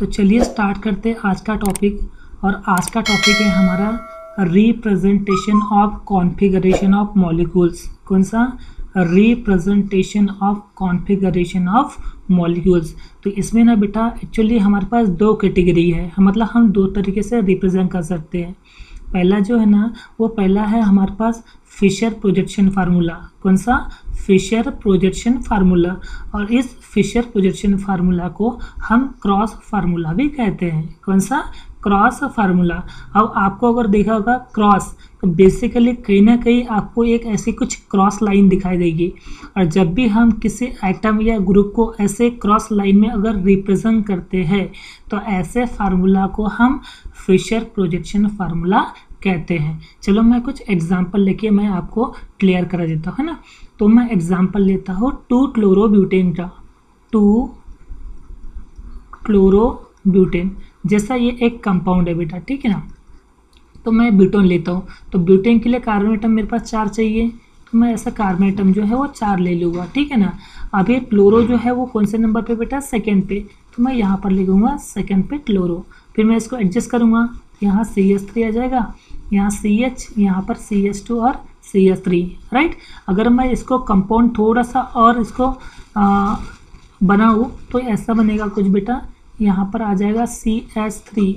तो चलिए स्टार्ट करते हैं आज का टॉपिक। और आज का टॉपिक है हमारा representation of configuration of molecules. कौन सा? Representation of configuration of molecules. तो इसमें ना बेटा एक्चुअली हमारे पास दो कैटेगरी है, मतलब हम दो तरीके से रिप्रेजेंट कर सकते हैं। पहला जो है ना वो पहला है हमारे पास फिशर प्रोजेक्शन फार्मूला। कौन सा? Fisher projection formula. और इस फिशर प्रोजेक्शन फार्मूला को हम क्रॉस फार्मूला भी कहते हैं। कौन सा? Cross formula. अब आपको अगर देखा होगा क्रॉस, तो बेसिकली कहीं ना कहीं आपको एक ऐसी कुछ क्रॉस लाइन दिखाई देगी। और जब भी हम किसी एटम या ग्रुप को ऐसे क्रॉस लाइन में अगर रिप्रेजेंट करते हैं तो ऐसे फार्मूला को हम फिशर प्रोजेक्शन फार्मूला कहते हैं। चलो मैं कुछ एग्जांपल लेके मैं आपको क्लियर करा देता हूँ, है ना। तो मैं एग्जांपल लेता हूँ 2-क्लोरोब्यूटेन का। 2-क्लोरोब्यूटेन जैसा ये एक कंपाउंड है बेटा, ठीक है ना। तो मैं ब्यूटेन लेता हूँ, तो ब्यूटेन के लिए कार्बन एटम मेरे पास 4 चाहिए, तो मैं ऐसा कार्बन एटम जो है वो 4 ले लूँगा, ठीक है ना। अब ये क्लोरो जो है वो कौन से नंबर पे बेटा? सेकेंड पे, तो मैं यहाँ पर लिखूँगा सेकेंड पे क्लोरो। फिर मैं इसको एडजस्ट करूँगा, यहाँ CH3 आ जाएगा, यहाँ CH, यहाँ पर CH2 और CH3, राइट। अगर मैं इसको कंपाउंड थोड़ा सा और इसको बनाऊँ तो ऐसा बनेगा कुछ बेटा। यहाँ पर आ जाएगा CH3,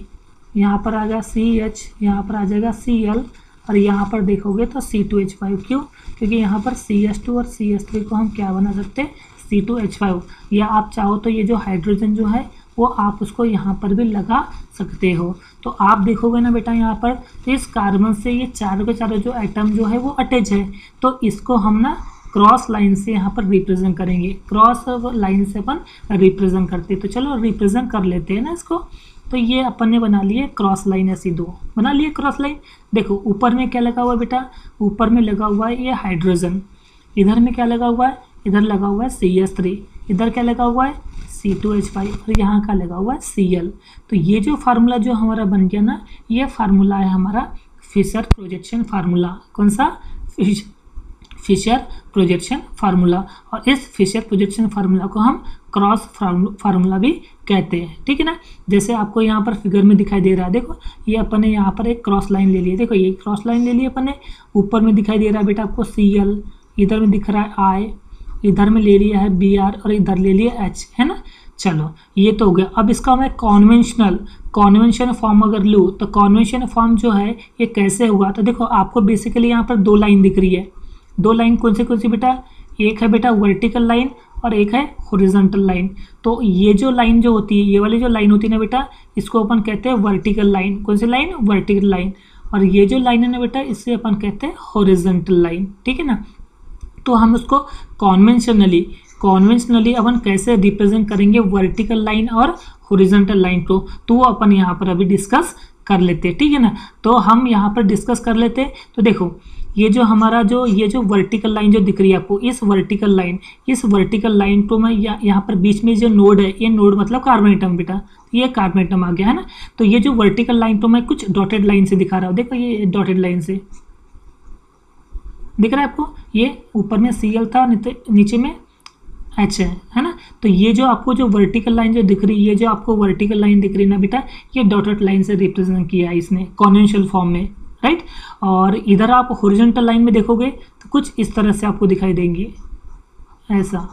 यहाँ पर आ जाएगा CH, यहाँ पर आ जाएगा Cl, और यहाँ पर देखोगे तो C2H5। क्यों? क्योंकि यहाँ पर CH2 और CH3 को हम क्या बना सकते हैं? C2H5। या आप चाहो तो ये जो हाइड्रोजन जो है वो आप उसको यहाँ पर भी लगा सकते हो। तो आप देखोगे ना बेटा यहाँ पर, तो इस कार्बन से ये चारों के चारों जो एटम जो है वो अटैच है, तो इसको हम ना क्रॉस लाइन से यहाँ पर रिप्रेजेंट करेंगे। क्रॉस लाइन से अपन रिप्रेजेंट करते, तो चलो रिप्रेजेंट कर लेते हैं ना इसको। तो ये अपन ने बना लिए क्रॉस लाइन, ऐसी दो बना लिए क्रॉस लाइन। देखो ऊपर में क्या लगा हुआ है बेटा? ऊपर में लगा हुआ है ये हाइड्रोजन। इधर में क्या लगा हुआ है? इधर लगा हुआ है CH3। इधर क्या लगा हुआ है? C2H5। और यहाँ का लगा हुआ है Cl। तो ये जो फार्मूला जो हमारा बन गया ना, ये फार्मूला है हमारा फिशर प्रोजेक्शन फार्मूला। कौन सा? Fisher projection formula. और इस फिशर प्रोजेक्शन फार्मूला को हम क्रॉस फार्मूला भी कहते हैं, ठीक है ना। जैसे आपको यहाँ पर फिगर में दिखाई दे रहा है, देखो ये अपन ने यहाँ पर एक क्रॉस लाइन ले ली है। देखो ये क्रॉस लाइन ले ली अपन ने। ऊपर में दिखाई दे रहा है बेटा आपको Cl, इधर में दिख रहा है I, इधर में ले लिया है Br, और इधर ले लिया H, है ना। चलो ये तो हो गया। अब इसका मैं कॉन्वेंशन फॉर्म अगर लूँ तो कॉन्वेंशन फॉर्म जो है ये कैसे हुआ? तो देखो आपको बेसिकली यहाँ पर दो लाइन दिख रही है। दो लाइन कौन सी बेटा? एक है बेटा वर्टिकल लाइन और एक है हॉरिजॉन्टल लाइन। तो ये जो लाइन जो होती है, ये वाली जो लाइन होती है ना बेटा, इसको अपन कहते हैं वर्टिकल लाइन। कौन सी लाइन? Vertical line. और ये जो लाइन है ना बेटा, इससे अपन कहते हैं हॉरिजॉन्टल लाइन, ठीक है ना। तो हम उसको कॉन्वेंशनली अपन कैसे रिप्रेजेंट करेंगे वर्टिकल लाइन और हॉरिजॉन्टल लाइन को, तो वो अपन यहाँ पर अभी डिस्कस कर लेते हैं, ठीक है ना। तो हम यहाँ पर डिस्कस कर लेते हैं। तो देखो ये जो हमारा ये जो वर्टिकल लाइन जो दिख रही है आपको, इस वर्टिकल लाइन को मैं यहाँ पर बीच में जो नोड है, ये नोड मतलब कार्बन एटम बेटा, ये कार्बन एटम आ गया, है ना। तो ये जो वर्टिकल लाइन तो मैं कुछ डॉटेड लाइन से दिखा रहा हूँ। देखो ये डॉटेड लाइन से दिख रहा है आपको, ये ऊपर में Cl था, नीचे में H है ना। तो ये जो आपको जो वर्टिकल लाइन जो दिख रही है, ये जो आपको वर्टिकल लाइन दिख रही है ना बेटा, ये डॉटेड लाइन से रिप्रेजेंट किया है इसने कॉन्वेंशनल फॉर्म में, राइट। और इधर आप हॉरिजॉन्टल लाइन में देखोगे तो कुछ इस तरह से आपको दिखाई देंगे, ऐसा,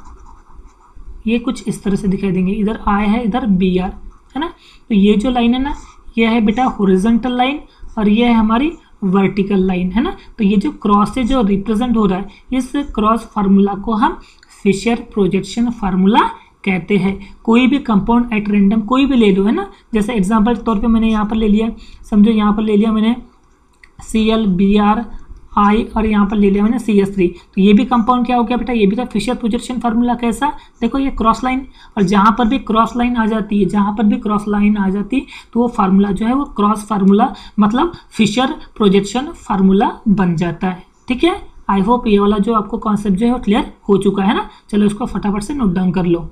ये कुछ इस तरह से दिखाई देंगे। इधर I है, इधर Br है ना। तो ये जो लाइन है ना, ये है बेटा हॉरिजॉन्टल लाइन, और ये है हमारी वर्टिकल लाइन, है ना। तो ये जो क्रॉस से जो रिप्रेजेंट हो रहा है, इस क्रॉस फार्मूला को हम फिशर प्रोजेक्शन फार्मूला कहते हैं। कोई भी कंपाउंड एट रैंडम कोई भी ले लो, है ना। जैसे एग्जांपल के तौर पे मैंने यहाँ पर ले लिया, समझो यहाँ पर ले लिया मैंने Cl, Br, I, और यहाँ पर ले लिया मैंने CH3। तो ये भी कंपाउंड क्या हो गया बेटा? ये भी था फिशर प्रोजेक्शन फार्मूला। कैसा? देखो ये क्रॉस लाइन, और जहाँ पर भी क्रॉस लाइन आ जाती है, तो वो फार्मूला जो है वो क्रॉस फार्मूला मतलब फिशर प्रोजेक्शन फार्मूला बन जाता है, ठीक है। आई होप ये वाला जो आपको कॉन्सेप्ट जो है वो क्लियर हो चुका है ना। चलो इसको फटाफट से नोट डाउन कर लो,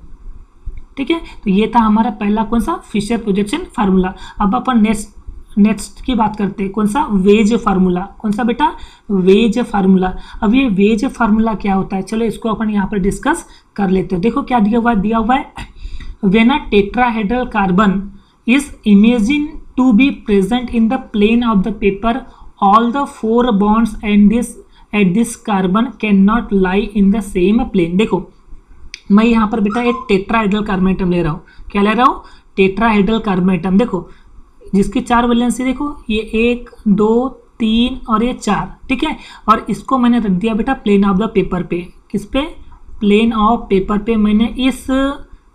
ठीक है। तो ये था हमारा पहला कौन सा? Fisher projection formula. अब अपन नेक्स्ट की बात करते हैं, कौन सा? Wedge formula. कौन सा बेटा? Wedge formula. अब ये वेज फार्मूला क्या होता है, चलो इसको अपन यहाँ पर डिस्कस कर लेते हैं। देखो क्या दिया हुआ है, when a tetrahedral carbon is imagine to be present in the plane of the paper, all the 4 bonds at this carbon can not lie in the same plane. देखो मैं यहाँ पर बेटा एक टेट्राहेड्रल कार्बन एटम ले रहा हूँ। क्या ले रहा हूँ? Tetrahedral carbon atom. देखो जिसकी 4 वैलेंसी, देखो ये 1 2 3 और ये 4, ठीक है। और इसको मैंने रख दिया बेटा प्लेन ऑफ द पेपर पे। किस पे? प्लेन ऑफ पेपर पे मैंने इस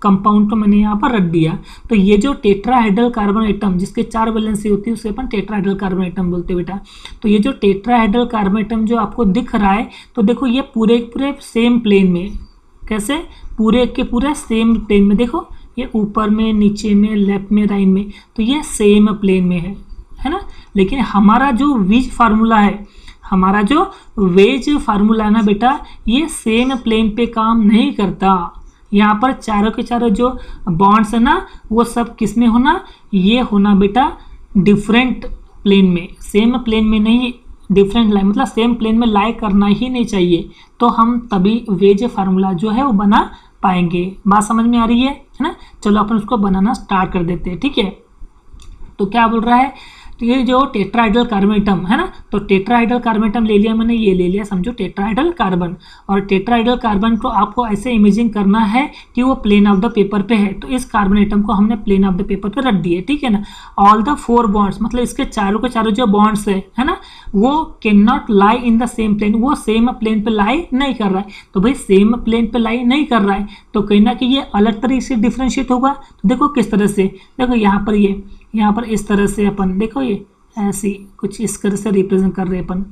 कंपाउंड को मैंने यहाँ पर रख दिया। तो ये जो टेट्राहेड्रल कार्बन एटम जिसके 4 वैलेंसी होती है उसे अपन टेट्राहेड्रल कार्बन एटम बोलते हैं बेटा। तो ये जो टेट्राहेड्रल कार्बन एटम जो आपको दिख रहा है, तो देखो ये पूरे सेम प्लेन में, कैसे? पूरे के पूरे सेम प्लेन में। देखो ये ऊपर में, नीचे में, लेफ्ट में, राइट में, तो ये सेम प्लेन में है ना। लेकिन हमारा जो वेज फार्मूला है, हमारा जो वेज फार्मूला है ना बेटा, ये सेम प्लेन पे काम नहीं करता। यहाँ पर चारों के चारों जो बॉन्ड्स है ना, वो सब किस में होना? ये होना बेटा डिफरेंट प्लेन में, सेम प्लेन में नहीं, डिफरेंट लाई, मतलब सेम प्लेन में लाई करना ही नहीं चाहिए। तो हम तभी वेज फार्मूला जो है वो बना पाएंगे। बात समझ में आ रही है ना? चलो अपन उसको बनाना स्टार्ट कर देते हैं, ठीक है। तो क्या बोल रहा है? तो ये जो टेट्राहेड्रल कार्बन एटम है ना, तो टेट्राहेड्रल कार्बन एटम ले लिया मैंने, ये ले लिया, समझो टेट्राहेड्रल कार्बन। और टेट्राहेड्रल कार्बन को आपको ऐसे इमेजिन करना है कि वो प्लेन ऑफ द पेपर पे है। तो इस कार्बन एटम को हमने प्लेन ऑफ द पेपर पे रख दिए, ठीक है ना। ऑल द 4 बॉन्ड्स, मतलब इसके चारों के चारों जो बॉन्ड्स है ना, वो can not lie in the same plane, वो सेम प्लेन पे लाई नहीं कर रहा है। तो भाई सेम प्लेन पे लाई नहीं कर रहा है तो कहीं ना कि ये अलग तरीके से डिफ्रेंशिएट होगा। तो देखो किस तरह से, देखो यहाँ पर इस तरह से अपन, देखो ये ऐसी कुछ इस तरह से रिप्रेजेंट कर रहे हैं अपन,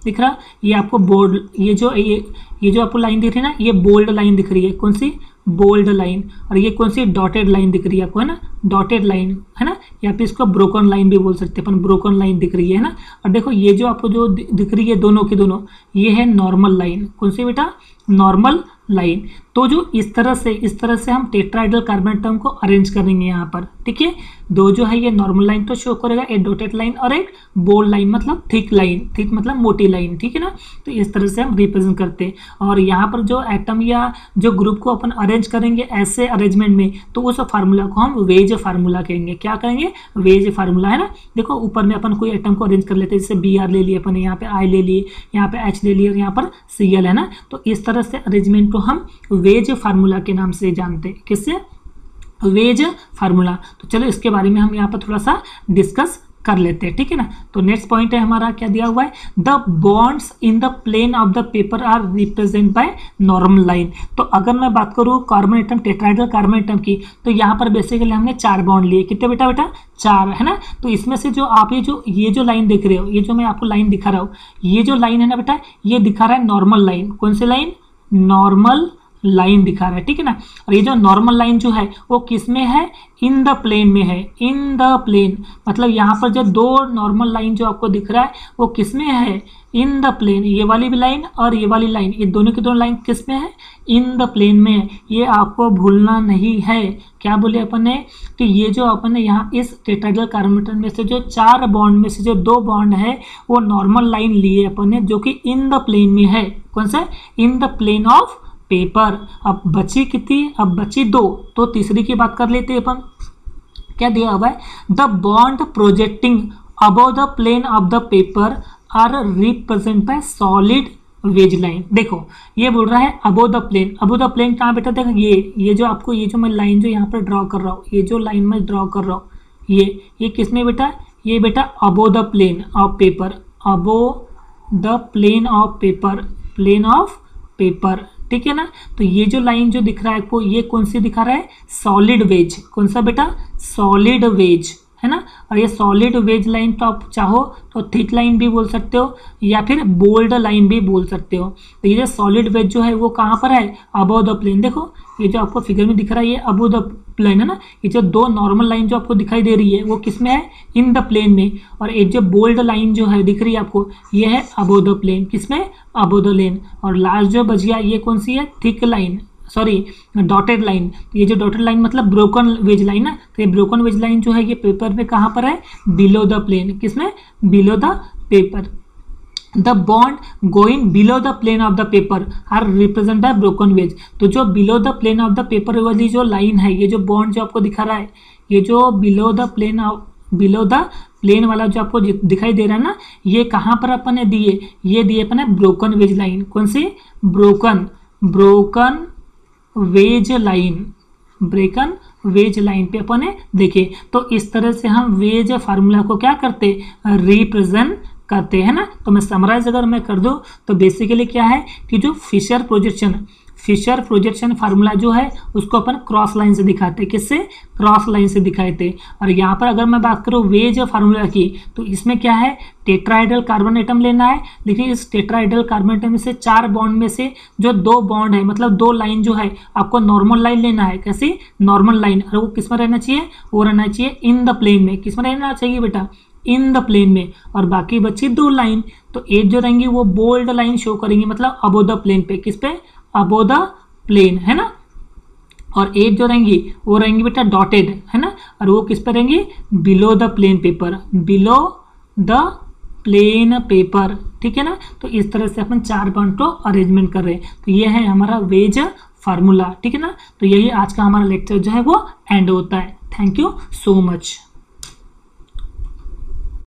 दिख रहा? ये आपको बोल्ड, ये जो आपको लाइन दिख रही है ना, ये बोल्ड लाइन दिख रही है। कौन सी? Bold line. और ये कौन सी? डॉटेड लाइन दिख रही है आपको, है ना, डॉटेड लाइन, है ना। या फिर इसको ब्रोकन लाइन भी बोल सकते हैं अपन, ब्रोकन लाइन दिख रही है ना। और देखो ये जो आपको जो दिख रही है दोनों की दोनों, ये है नॉर्मल लाइन। कौन सी बेटा? Normal line. तो जो इस तरह से हम टेट्राहेड्रल कार्बन एटम को अरेंज करेंगे यहाँ पर, ठीक है। दो जो है ये नॉर्मल लाइन तो शो करेगा, एक डॉटेड लाइन और एक बोल्ड लाइन, मतलब थिक लाइन, थिक मतलब मोटी लाइन, ठीक है ना। तो इस तरह से हम रिप्रेजेंट करते हैं। और यहाँ पर जो एटम या जो ग्रुप को अपन अरेंज करेंगे ऐसे अरेंजमेंट में, तो उस फार्मूला को हम वेज फार्मूला कहेंगे। क्या कहेंगे? वेज फार्मूला, है ना। देखो ऊपर में अपन कोई एटम को अरेंज कर लेते हैं, जैसे Br ले लिए अपन, यहाँ पे I ले लिए, यहाँ पे H ले लिए और यहाँ पर Cl, है ना। तो इस तरह से अरेंजमेंट को हम वेज फार्मूला के नाम से जानते हैं। किससे? Wedge formula. तो चलो इसके बारे में हम यहाँ पर थोड़ा सा डिस्कस कर लेते हैं, ठीक है ना। तो नेक्स्ट पॉइंट है हमारा, क्या दिया हुआ है? The bonds in the plane of the paper are represent by normal line. तो अगर मैं बात करूँ carbon atom, tetrahedral carbon atom की, तो यहाँ पर बेसिकली हमने 4 बॉन्ड लिए। कितने बेटा? 4, है ना। तो इसमें से जो आप ये जो लाइन देख रहे हो, ये जो मैं आपको लाइन दिखा रहा हूँ, ये जो लाइन है ना बेटा, ये दिखा रहा है नॉर्मल लाइन। कौन सी लाइन? नॉर्मल लाइन दिखा रहा है, ठीक है ना। और ये जो नॉर्मल लाइन जो है वो किस में है? इन द प्लेन में है, इन द प्लेन। मतलब यहाँ पर जो 2 नॉर्मल लाइन जो आपको दिख रहा है वो किस में है? In the plane. ये वाली भी लाइन और ये वाली लाइन, ये दोनों की दोनों लाइन किस में है? इन द प्लेन में है। ये आपको भूलना नहीं है। क्या बोले अपन ने? कि ये जो अपन ने यहाँ इस टेट्राहेड्रल कार्बन एटम में से जो 4 बॉन्ड में से जो 2 बॉन्ड है वो नॉर्मल लाइन लिए अपन ने, जो कि इन द प्लेन में है। कौन सा? In the plane of paper. अब बची कितनी? अब बची 2, तो तीसरी की बात कर लेते हैं अपन। क्या दिया हुआ है? The bond projecting above the plane of the paper are represent by solid wedge line. देखो ये बोल रहा है above the plane. Above the plane कहाँ बेटा? देखो ये जो आपको ये जो मैं लाइन जो यहाँ पर ड्रॉ कर रहा हूँ, ये जो लाइन मैं ड्रॉ कर रहा हूँ, ये किस में बेटा? ये बेटा above the plane of paper, above the plane of paper, plane of paper, ठीक है ना। तो ये जो लाइन जो दिख रहा है आपको, ये कौन सी दिखा रहा है? Solid wedge. कौन सा बेटा? सॉलिड वेज, है ना। और ये सॉलिड वेज लाइन तो आप चाहो तो थिक लाइन भी बोल सकते हो या फिर बोल्ड लाइन भी बोल सकते हो। तो ये जो सॉलिड वेज जो है वो कहाँ पर है? Above the plane. देखो ये जो आपको फिगर में दिख रहा है ये अबव द प्लेन, है ना। ये जो 2 नॉर्मल लाइन जो आपको दिखाई दे रही है वो किस में है? इन द प्लेन में। और एक जो बोल्ड लाइन जो है दिख रही है आपको, ये है अबव द प्लेन। किस में? Above the plane. और लास्ट जो बच गया ये कौन सी है? Thick line, sorry dotted line. ये जो डॉटेड लाइन मतलब ब्रोकन वेज लाइन ना। तो ये ब्रोकन वेज लाइन जो है ये पेपर में कहाँ पर है? Below the plane. किसमें? Below the paper. The bond going below the plane of the paper are represent by broken wedge. तो जो बिलो द प्लेन ऑफ द पेपर वाली जो लाइन है, ये जो बॉन्ड जो आपको दिखा रहा है, ये जो बिलो द प्लेन वाला जो आपको दिखाई दे रहा है ना, ये कहाँ पर अपन ने दिए, ये दिए अपन ने ब्रोकन वेज लाइन। कौन सी? ब्रोकन वेज लाइन पे अपन ने देखे। तो इस तरह से हम वेज फार्मूला को क्या करते, रिप्रेजेंट करते हैं ना। तो मैं समराइज अगर मैं कर दूं तो बेसिकली क्या है कि जो फिशर प्रोजेक्शन फार्मूला जो है उसको अपन क्रॉस लाइन से दिखाते। किससे? क्रॉस लाइन से दिखाए थे। और यहाँ पर अगर मैं बात करूँ वेज फार्मूला की, तो इसमें क्या है, टेट्राहेड्रल कार्बन एटम लेना है। देखिए इस टेट्राहेड्रल कार्बन एटम में से 4 बॉन्ड में से जो 2 बॉन्ड है, मतलब 2 लाइन जो है, आपको नॉर्मल लाइन लेना है। कैसी? Normal line. और वो किस में रहना चाहिए? वो रहना चाहिए इन द प्लेन में। किस में रहना चाहिए बेटा? इन द प्लेन में। और बाकी बची 2 लाइन, तो एक जो रहेंगी वो बोल्ड लाइन शो करेंगी, मतलब अबो द प्लेन पे। किस पे? अबो द प्लेन, है ना। और एक जो रहेंगी वो रहेंगी बेटा डॉटेड, है ना। और वो किस पे रहेंगी? Below the plain paper, below the plain paper, ठीक है ना। तो इस तरह से अपन 4 बॉन्ड को अरेंजमेंट कर रहे हैं। तो ये है हमारा वेज फार्मूला, ठीक है ना। तो यही आज का हमारा लेक्चर जो है वो एंड होता है। Thank you so much.